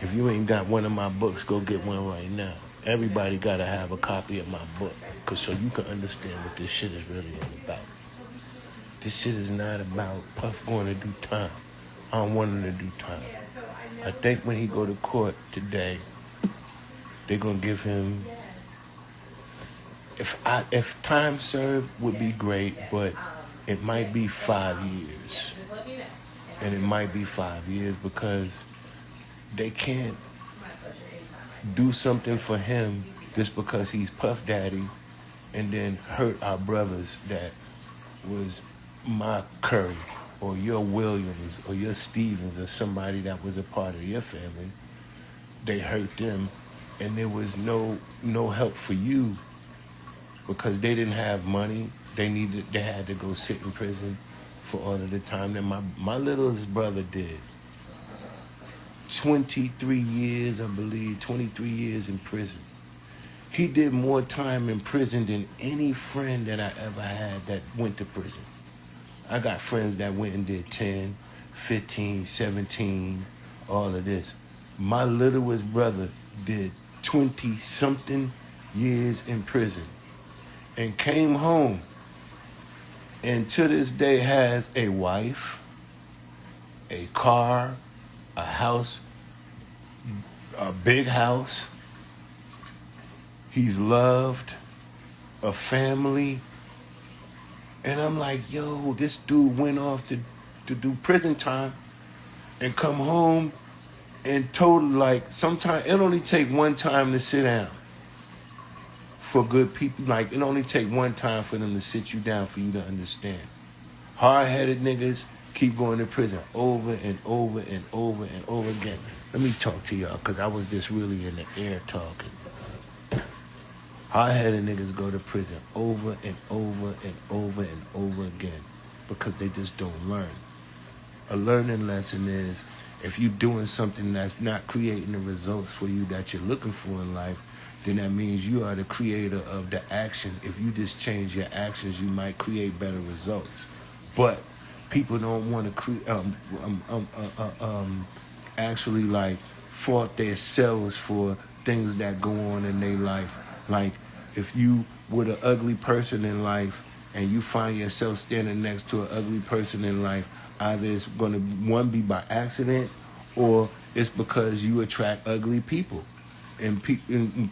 If you ain't got one of my books, go get one right now. Everybody gotta have a copy of my book, cause so you can understand what this shit is really all about. This shit is not about Puff going to do time. I don't want him to do time. I think when he go to court today, they're gonna give him. If time served would be great, but it might be 5 years, and it might be 5 years because they can't do something for him just because he's Puff Daddy, and then hurt our brothers that was my Curry or your Williams or your Stevens or somebody that was a part of your family. They hurt them, and there was no help for you because they didn't have money. They had to go sit in prison for all of the time that my littlest brother did. 23 years, I believe, 23 years in prison. He did more time in prison than any friend that I ever had that went to prison. I got friends that went and did 10, 15, 17, all of this. My littlest brother did 20-something years in prison and came home and to this day has a wife, a car, a house, a big house. He's loved, a family. And I'm like, yo, this dude went off to do prison time and come home and told, like, sometimes it only take one time to sit down for good people. Like, it only take one time for them to sit you down for you to understand. Hard-headed niggas keep going to prison over and over and over and over again. Let me talk to y'all, because I was just really in the air talking. Hard-headed niggas go to prison over and over and over and over again because they just don't learn. A learning lesson is if you're doing something that's not creating the results for you that you're looking for in life, then that means you are the creator of the action. If you just change your actions, you might create better results. But people don't want to actually like fault themselves for things that go on in their life. Like if you were an ugly person in life and you find yourself standing next to an ugly person in life, either it's going to, one, be by accident, or it's because you attract ugly people. And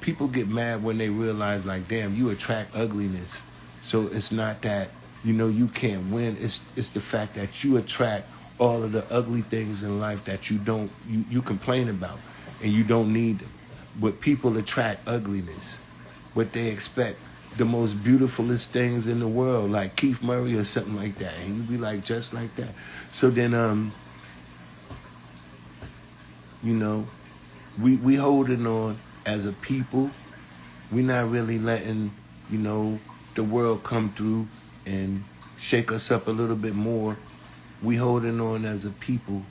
people get mad when they realize, like, damn, you attract ugliness. So it's not that, you can't win. It's the fact that you attract all of the ugly things in life that you complain about and you don't need them. But people attract ugliness. What they expect, the most beautifulest things in the world, like Keith Murray or something like that. And you be like, just like that. So then, we holding on as a people. We not really letting, the world come through and shake us up a little bit more. We holding on as a people.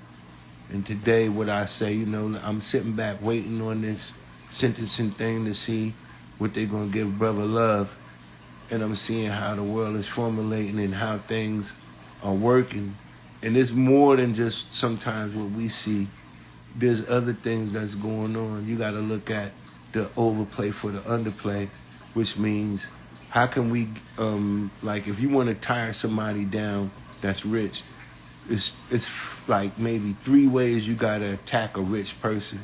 And today, what I say, I'm sitting back waiting on this sentencing thing to see what they're going to give Brother Love. And I'm seeing how the world is formulating and how things are working. And it's more than just sometimes what we see. There's other things that's going on. You got to look at the overplay for the underplay, which means how can we, like if you want to tire somebody down that's rich, it's like maybe 3 ways you got to attack a rich person.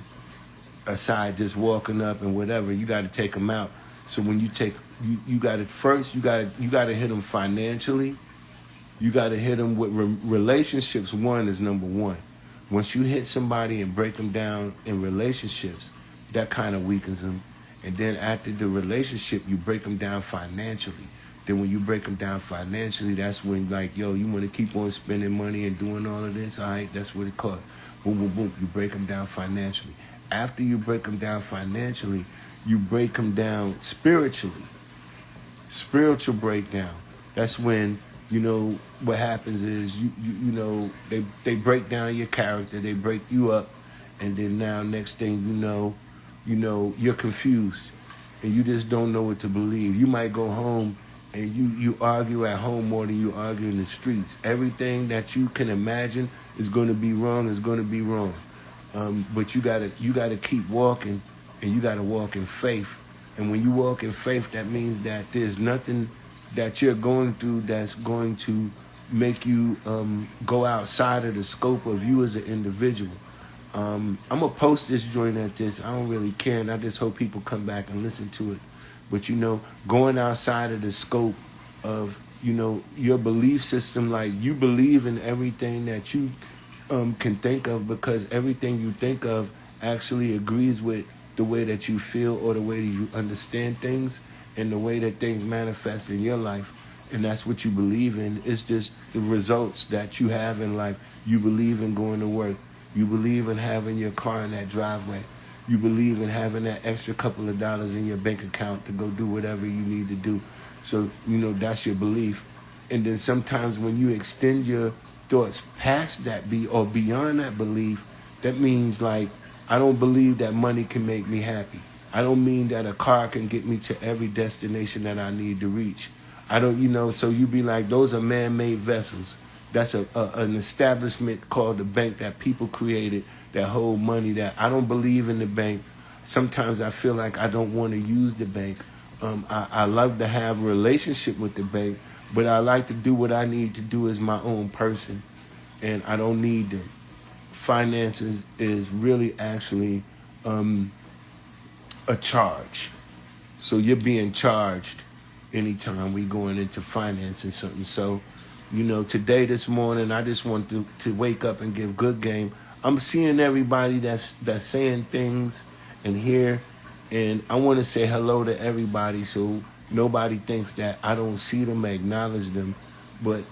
Aside just walking up and whatever, you got to take them out. So when you take, you got to first, you got to hit them financially. You got to hit them with relationships. One is number one. Once you hit somebody and break them down in relationships, that kind of weakens them. And then after the relationship, you break them down financially. Then when you break them down financially, that's when, like, yo, you want to keep on spending money and doing all of this, all right, that's what it costs. Boom, boom, boom, you break them down financially. After you break them down financially, you break them down spiritually. Spiritual breakdown. That's when, what happens is, they break down your character, they break you up, and then now next thing you're confused, and you just don't know what to believe. You might go home and you argue at home more than you argue in the streets. Everything that you can imagine is going to be wrong is going to be wrong. But you gotta keep walking, and you gotta walk in faith. And when you walk in faith, that means that there's nothing that you're going through that's going to make you go outside of the scope of you as an individual. I'm gonna post this joint at this. I don't really care, and I just hope people come back and listen to it. But going outside of the scope of your belief system, like you believe in everything that you can think of, because everything you think of actually agrees with the way that you feel or the way that you understand things and the way that things manifest in your life. And that's what you believe in. It's just the results that you have in life. You believe in going to work. You believe in having your car in that driveway. You believe in having that extra couple of dollars in your bank account to go do whatever you need to do. So, that's your belief. And then sometimes when you extend your thoughts past that or beyond that belief, that means like, I don't believe that money can make me happy. I don't mean that a car can get me to every destination that I need to reach. I don't, so you be like, those are man-made vessels. That's an establishment called the bank that people created that hold money. That I don't believe in the bank. Sometimes I feel like I don't want to use the bank. I love to have a relationship with the bank, but I like to do what I need to do as my own person, and I don't need them. Finances is really actually a charge. So you're being charged anytime we going into financing something. So, today, this morning, I just want to wake up and give good game. I'm seeing everybody that's saying things and here, and I want to say hello to everybody so nobody thinks that I don't see them, acknowledge them. But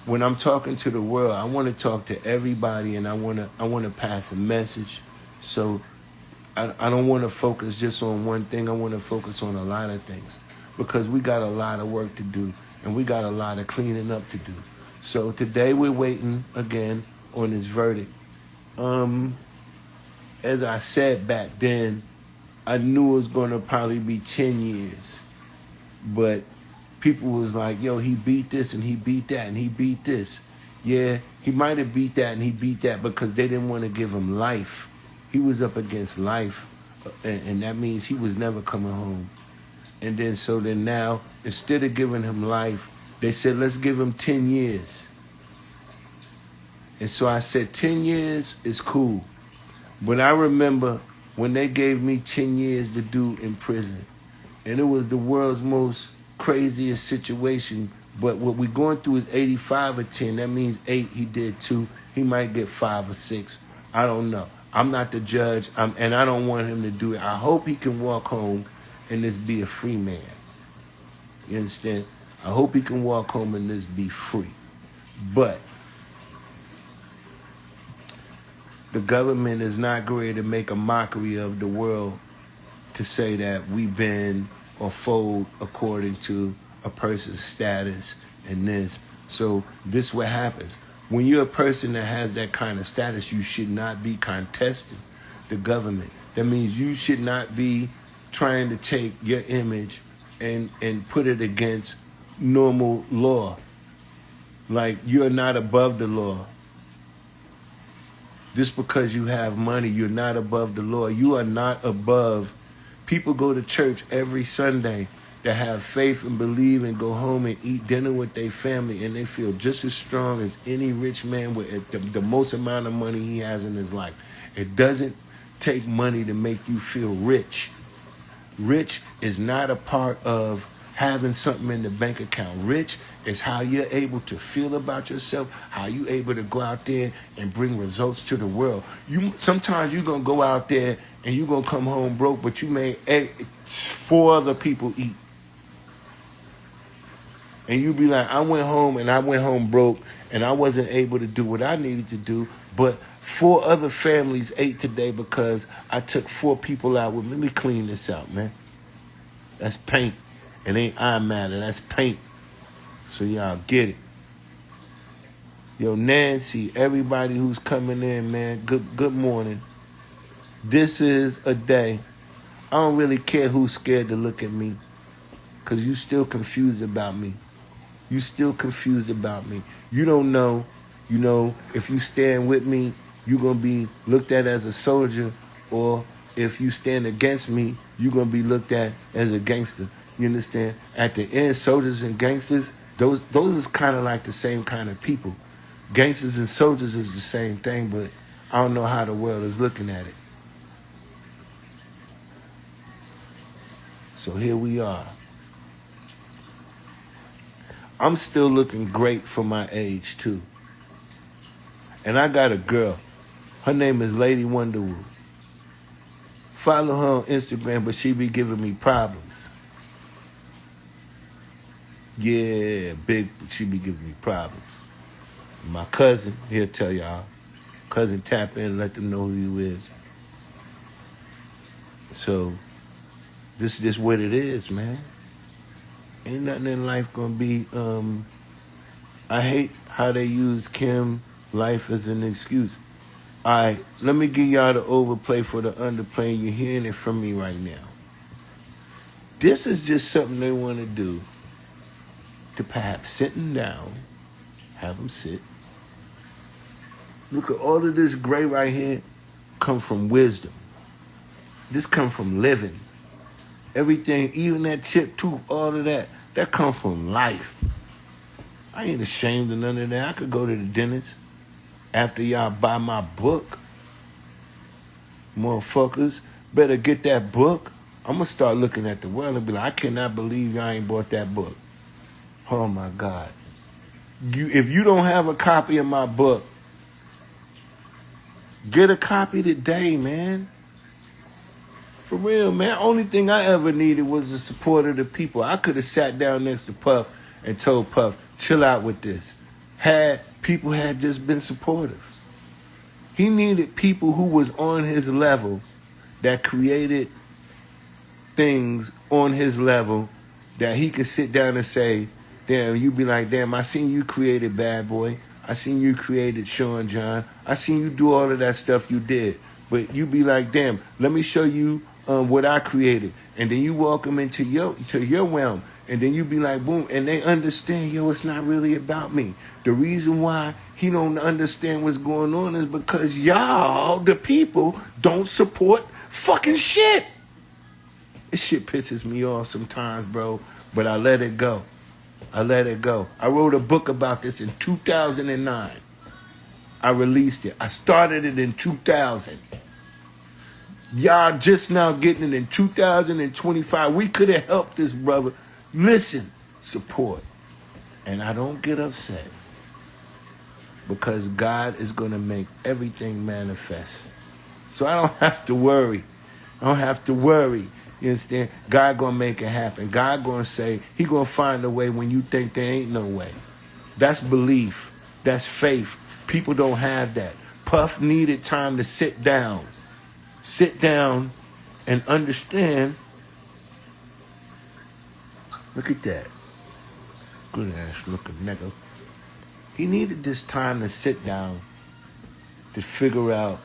when I'm talking to the world, I want to talk to everybody, and I want to pass a message. So I don't want to focus just on one thing. I want to focus on a lot of things, because we got a lot of work to do, and we got a lot of cleaning up to do. So today we're waiting again on this verdict. As I said back then, I knew it was going to probably be 10 years. But people was like, yo, he beat this and he beat that and he beat this. Yeah, he might have beat that and he beat that because they didn't want to give him life. He was up against life, and that means he was never coming home. And then now, instead of giving him life, they said, let's give him 10 years. And so I said, 10 years is cool. But I remember when they gave me 10 years to do in prison, and it was the world's most craziest situation. But what we're going through is 85 or 10. That means 8, he did 2. He might get 5 or 6. I don't know. I'm not the judge, and I don't want him to do it. I hope he can walk home and just be a free man. You understand? I hope he can walk home and just be free. But the government is not going to make a mockery of the world to say that we bend or fold according to a person's status and this. So this is what happens. When you're a person that has that kind of status, you should not be contesting the government. That means you should not be trying to take your image and put it against normal law. Like, you're not above the law. Just because you have money, you're not above the law. You are not above. People go to church every Sunday that have faith and believe and go home and eat dinner with their family, and they feel just as strong as any rich man with the most amount of money he has in his life. It doesn't take money to make you feel rich. Rich is not a part of having something in the bank account. Rich is how you're able to feel about yourself, how you're able to go out there and bring results to the world. Sometimes you're going to go out there and you're going to come home broke, but you made 4 other people eat. And you be like, I went home broke, and I wasn't able to do what I needed to do, but 4 other families ate today because I took 4 people out with me. Let me clean this out, man. That's paint. It ain't eye matter. That's paint. So y'all get it. Yo, Nancy, everybody who's coming in, man, good morning. This is a day. I don't really care who's scared to look at me, because you still confused about me. You still confused about me. You don't know, if you stand with me, you're going to be looked at as a soldier, or if you stand against me, you're going to be looked at as a gangster. You understand? At the end, soldiers and gangsters, those is kind of like the same kind of people. Gangsters and soldiers is the same thing, but I don't know how the world is looking at it. So here we are. I'm still looking great for my age, too. And I got a girl. Her name is Lady Wonderwood. Follow her on Instagram, but she be giving me problems. Yeah, she be giving me problems. My cousin, he'll tell y'all. Cousin tap in and let them know who you is. So, this is just what it is, man. Ain't nothing in life gonna be, I hate how they use Kim life as an excuse. All right, let me give y'all the overplay for the underplay. You're hearing it from me right now. This is just something they want to do to perhaps sitting down, have them sit. Look at all of this gray right here come from wisdom. This come from living. Everything, even that chip tooth, all of that come from life. I ain't ashamed of none of that. I could go to the dentist after y'all buy my book. Motherfuckers, better get that book. I'm going to start looking at the world and be like, I cannot believe y'all ain't bought that book. Oh, my God. If you don't have a copy of my book, get a copy today, man. For real, man. Only thing I ever needed was the support of the people. I could have sat down next to Puff and told Puff, chill out with this. People had just been supportive. He needed people who was on his level, that created things on his level, that he could sit down and say, damn, you be like, damn, I seen you created Bad Boy. I seen you created Sean John. I seen you do all of that stuff you did. But you be like, damn, let me show you what I created. And then you walk them into your realm. And then you be like, boom. And they understand, yo, it's not really about me. The reason why he don't understand what's going on is because y'all, the people, don't support fucking shit. This shit pisses me off sometimes, bro. But I let it go. I wrote a book about this in 2009. I released it. I started it in 2000. Y'all just now getting it in 2025. We could have helped this brother. Listen, support. And I don't get upset, because God is going to make everything manifest. So I don't have to worry. You understand? God going to make it happen. God going to say, he going to find a way when you think there ain't no way. That's belief. That's faith. People don't have that. Puff needed time to sit down. Sit down and understand. Look at that. Good ass looking nigga. He needed this time to sit down to figure out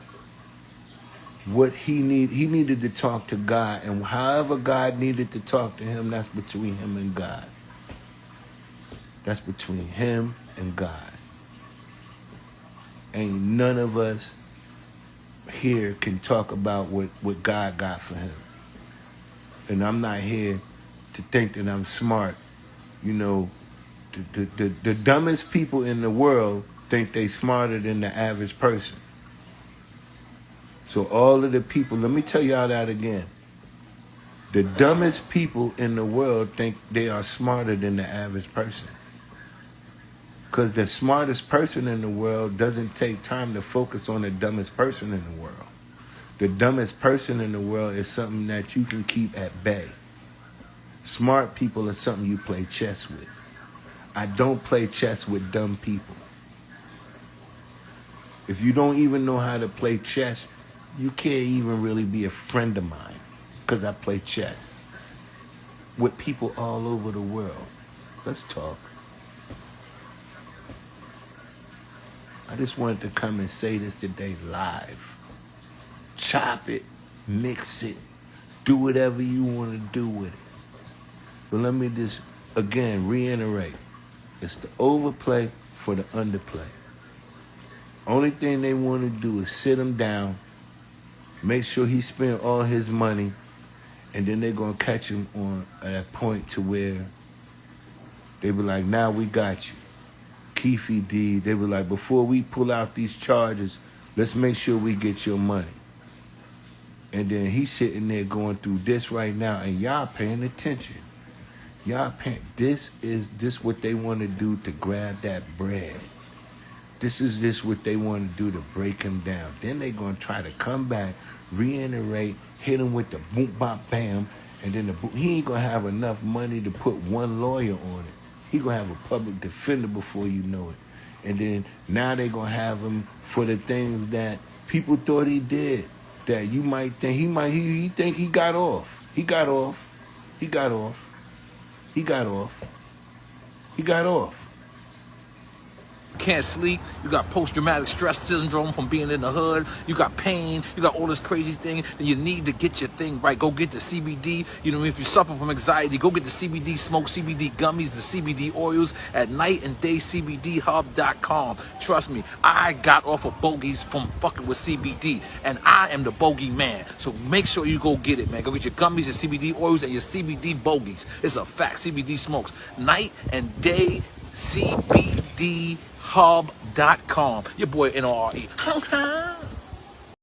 what he needed. He needed to talk to God, and however God needed to talk to him, that's between him and God. That's between him and God. Ain't none of us here can talk about what God got for him. And I'm not here to think that I'm smart. You know, the dumbest people in the world think they smarter than the average person. So all of the people, let me tell y'all that again. The dumbest people in the world think they are smarter than the average person. Because the smartest person in the world doesn't take time to focus on the dumbest person in the world. The dumbest person in the world is something that you can keep at bay. Smart people are something you play chess with. I don't play chess with dumb people. If you don't even know how to play chess, you can't even really be a friend of mine, because I play chess with people all over the world. Let's talk. I just wanted to come and say this today live. Chop it, mix it, do whatever you want to do with it. But let me just, again, reiterate. It's the overplay for the underplay. Only thing they want to do is sit him down, make sure he spent all his money, and then they're going to catch him on that point to where they be like, now we got you. Keefe D, they were like, before we pull out these charges, let's make sure we get your money. And then he's sitting there going through this right now, and y'all paying attention. Y'all paying, this what they want to do to grab that bread. This what they want to do to break him down. Then they going to try to come back, reiterate, hit him with the boom, bop, bam, and then he ain't going to have enough money to put one lawyer on it. He going to have a public defender before you know it. And then now they going to have him for the things that people thought he did. That you might think he think he got off. He got off. He got off. He got off. He got off. Can't sleep, you got post-traumatic stress syndrome from being in the hood, you got pain, you got all this crazy thing, and you need to get your thing right. Go get the CBD. You know, if you suffer from anxiety, go get the CBD smoke, CBD gummies, the CBD oils at nightanddayscbdhub.com. Trust me, I got off of bogeys from fucking with CBD, and I am the bogey man. So make sure you go get it, man. Go get your gummies, your CBD oils, and your CBD bogeys. It's a fact. CBD smokes. Night and Day CBD Hub.com. Your boy NRE.